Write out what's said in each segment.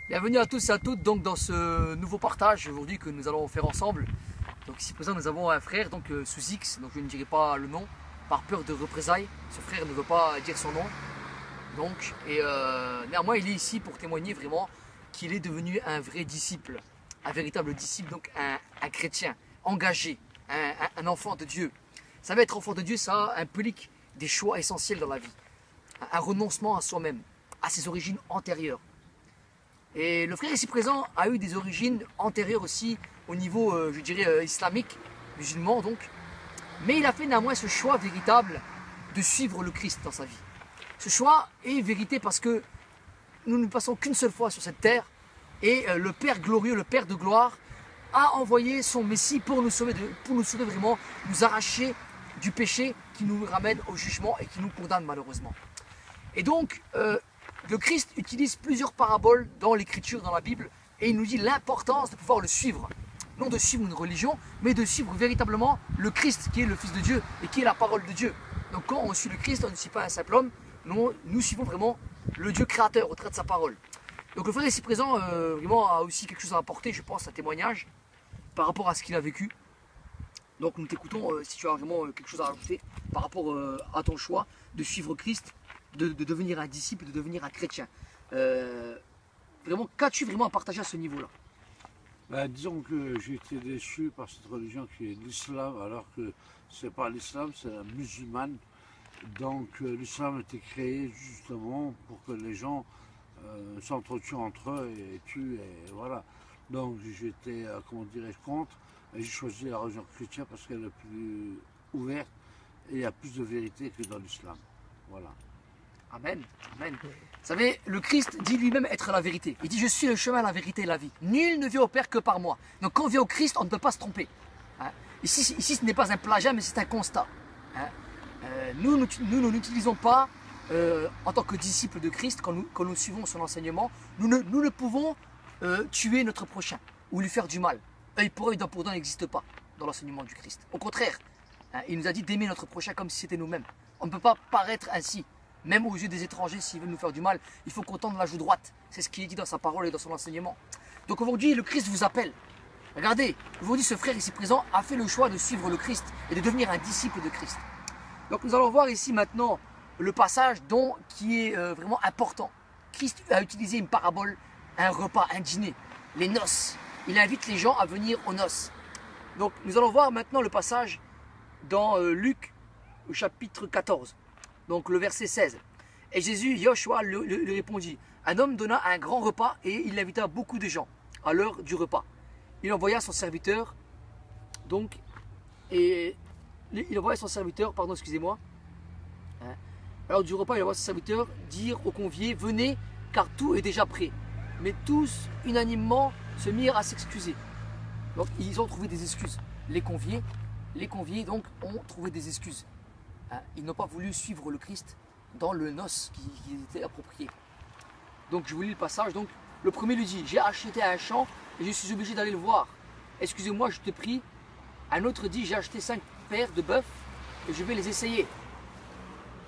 Bienvenue à tous et à toutes donc dans ce nouveau partage aujourd'hui que nous allons faire ensemble. Donc ici présent nous avons un frère donc sous X, donc je ne dirai pas le nom par peur de représailles. Ce frère ne veut pas dire son nom. Donc néanmoins il est ici pour témoigner vraiment qu'il est devenu un vrai disciple, un véritable disciple, donc un chrétien engagé, un enfant de Dieu. Ça va être enfant de Dieu, ça implique des choix essentiels dans la vie, un renoncement à soi-même, à ses origines antérieures. Et le frère ici présent a eu des origines antérieures aussi au niveau, je dirais, islamique, musulman donc. Mais il a fait néanmoins ce choix véritable de suivre le Christ dans sa vie. Ce choix est vérité parce que nous ne passons qu'une seule fois sur cette terre et le Père glorieux, le Père de gloire, a envoyé son Messie pour nous sauver vraiment, nous arracher du péché qui nous ramène au jugement et qui nous condamne malheureusement. Et donc, le Christ utilise plusieurs paraboles dans l'écriture, dans la Bible, et il nous dit l'importance de pouvoir le suivre. Non de suivre une religion, mais de suivre véritablement le Christ, qui est le Fils de Dieu, et qui est la parole de Dieu. Donc quand on suit le Christ, on ne suit pas un simple homme, nous suivons vraiment le Dieu créateur au travers de sa parole. Donc le frère ici présent vraiment a aussi quelque chose à apporter, je pense, un témoignage par rapport à ce qu'il a vécu. Donc nous t'écoutons si tu as vraiment quelque chose à ajouter par rapport à ton choix de suivre Christ, de devenir un disciple, de devenir un chrétien. Vraiment, qu'as-tu vraiment à partager à ce niveau-là? Disons que j'ai été déçu par cette religion qui est l'islam, alors que c'est pas l'islam, c'est la musulmane. Donc l'islam a été créé justement pour que les gens s'entretuent entre eux et tuent, et voilà. Donc j'étais, comment dirais-je, contre, et j'ai choisi la religion chrétienne parce qu'elle est plus ouverte et il y a plus de vérité que dans l'islam. Voilà. Amen, amen. Vous savez, le Christ dit lui-même être la vérité. Il dit, je suis le chemin, la vérité et la vie. Nul ne vient au Père que par moi. Donc quand on vient au Christ, on ne peut pas se tromper. Hein? Ici, ce n'est pas un plagiat, mais c'est un constat. Hein? Nous n'utilisons pas, en tant que disciples de Christ, quand nous suivons son enseignement, nous ne pouvons tuer notre prochain ou lui faire du mal. Œil pour œil, dent pour dent n'existe pas dans l'enseignement du Christ. Au contraire, hein, il nous a dit d'aimer notre prochain comme si c'était nous-mêmes. On ne peut pas paraître ainsi. Même aux yeux des étrangers, s'ils veulent nous faire du mal, il faut qu'on tende la joue droite. C'est ce qui est dit dans sa parole et dans son enseignement. Donc aujourd'hui, le Christ vous appelle. Regardez, aujourd'hui, ce frère ici présent a fait le choix de suivre le Christ et de devenir un disciple de Christ. Donc nous allons voir ici maintenant le passage qui est vraiment important. Christ a utilisé une parabole, un repas, un dîner, les noces. Il invite les gens à venir aux noces. Donc nous allons voir maintenant le passage dans Luc au chapitre 14. Donc le verset 16. Et Jésus, Yoshua, lui répondit. Un homme donna un grand repas et il invita beaucoup de gens à l'heure du repas. Il envoya son serviteur, pardon, excusez-moi. À l'heure du repas, il envoya son serviteur dire aux conviés, venez, car tout est déjà prêt. Mais tous, unanimement, se mirent à s'excuser. Donc ils ont trouvé des excuses. Les conviés donc ont trouvé des excuses. Ils n'ont pas voulu suivre le Christ dans le noce qui était approprié. Donc je vous lis le passage. Donc le premier lui dit, j'ai acheté un champ et je suis obligé d'aller le voir. Excusez-moi, je te prie. Un autre dit, j'ai acheté 5 paires de bœufs et je vais les essayer.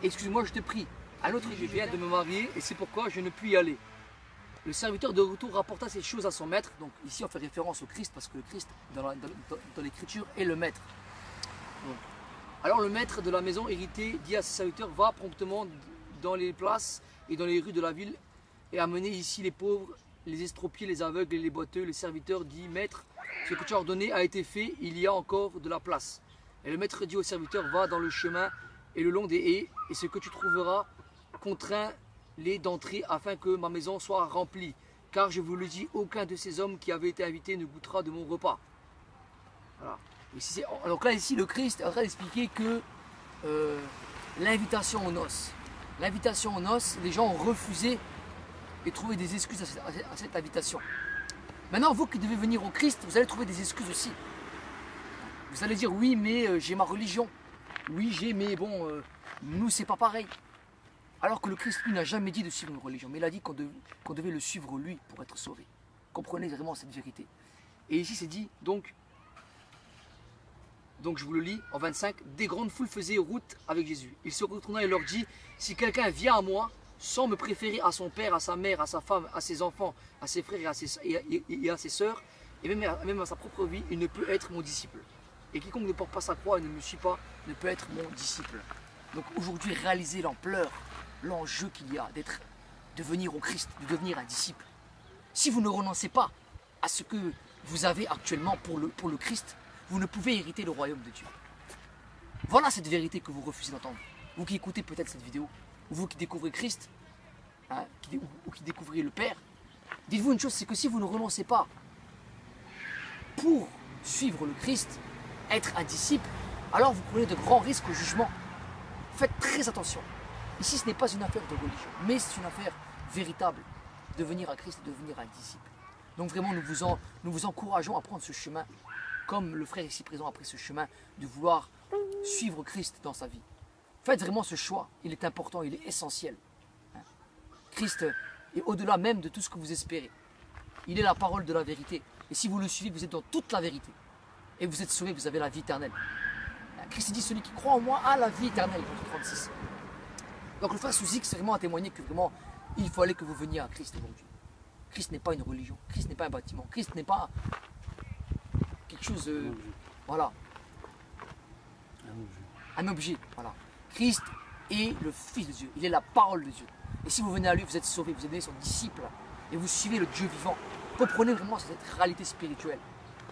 Excusez-moi, je te prie. Un autre dit, je viens de me marier et c'est pourquoi je ne puis y aller. Le serviteur de retour rapporta ces choses à son maître. Donc ici on fait référence au Christ parce que le Christ dans l'écriture est le maître. Donc, alors le maître de la maison irrité dit à ses serviteurs, va promptement dans les places et dans les rues de la ville et amenez ici les pauvres, les estropiés, les aveugles et les boiteux. Le serviteur dit, maître, ce que tu as ordonné a été fait, il y a encore de la place. Et le maître dit au serviteur, va dans le chemin et le long des haies et ce que tu trouveras, contrains-les d'entrer afin que ma maison soit remplie. Car je vous le dis, aucun de ces hommes qui avaient été invités ne goûtera de mon repas. Voilà. Donc là ici le Christ est en train d'expliquer que l'invitation aux noces, les gens ont refusé et trouvé des excuses à cette invitation. Maintenant vous qui devez venir au Christ, vous allez trouver des excuses aussi. Vous allez dire oui mais j'ai ma religion, oui j'ai mais bon nous c'est pas pareil. Alors que le Christ lui n'a jamais dit de suivre une religion, mais il a dit qu'on devait le suivre lui pour être sauvé. Comprenez vraiment cette vérité. Et ici c'est dit donc je vous le lis en 25, des grandes foules faisaient route avec Jésus. Il se retourna et leur dit, si quelqu'un vient à moi, sans me préférer à son père, à sa mère, à sa femme, à ses enfants, à ses frères et à ses sœurs, et même à sa propre vie, il ne peut être mon disciple. Et quiconque ne porte pas sa croix et ne me suit pas ne peut être mon disciple. Donc aujourd'hui, réalisez l'ampleur, l'enjeu qu'il y a de venir au Christ, de devenir un disciple. Si vous ne renoncez pas à ce que vous avez actuellement pour le Christ, vous ne pouvez hériter le royaume de Dieu. Voilà cette vérité que vous refusez d'entendre. Vous qui écoutez peut-être cette vidéo, ou vous qui découvrez Christ, hein, ou qui découvrez le Père, dites-vous une chose, c'est que si vous ne renoncez pas pour suivre le Christ, être un disciple, alors vous prenez de grands risques au jugement. Faites très attention. Ici, ce n'est pas une affaire de religion, mais c'est une affaire véritable de venir à Christ et de devenir un disciple. Donc vraiment, nous vous encourageons à prendre ce chemin, comme le frère ici présent a pris ce chemin, de vouloir suivre Christ dans sa vie. Faites vraiment ce choix, il est important, il est essentiel. Christ est au-delà même de tout ce que vous espérez. Il est la parole de la vérité. Et si vous le suivez, vous êtes dans toute la vérité. Et vous êtes sauvés, vous avez la vie éternelle. Christ dit, celui qui croit en moi a la vie éternelle, verset 36. Donc le frère Suzik, c'est vraiment à témoigner que vraiment, il fallait que vous veniez à Christ aujourd'hui. Christ n'est pas une religion, Christ n'est pas un bâtiment, Christ n'est pas quelque chose, voilà, un objet, voilà. Christ est le Fils de Dieu, il est la parole de Dieu. Et si vous venez à lui, vous êtes sauvés, vous êtes son disciple, et vous suivez le Dieu vivant. Comprenez vraiment cette réalité spirituelle.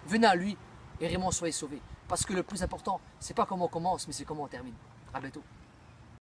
Venez à lui, et vraiment soyez sauvés. Parce que le plus important, c'est pas comment on commence, mais c'est comment on termine. À bientôt.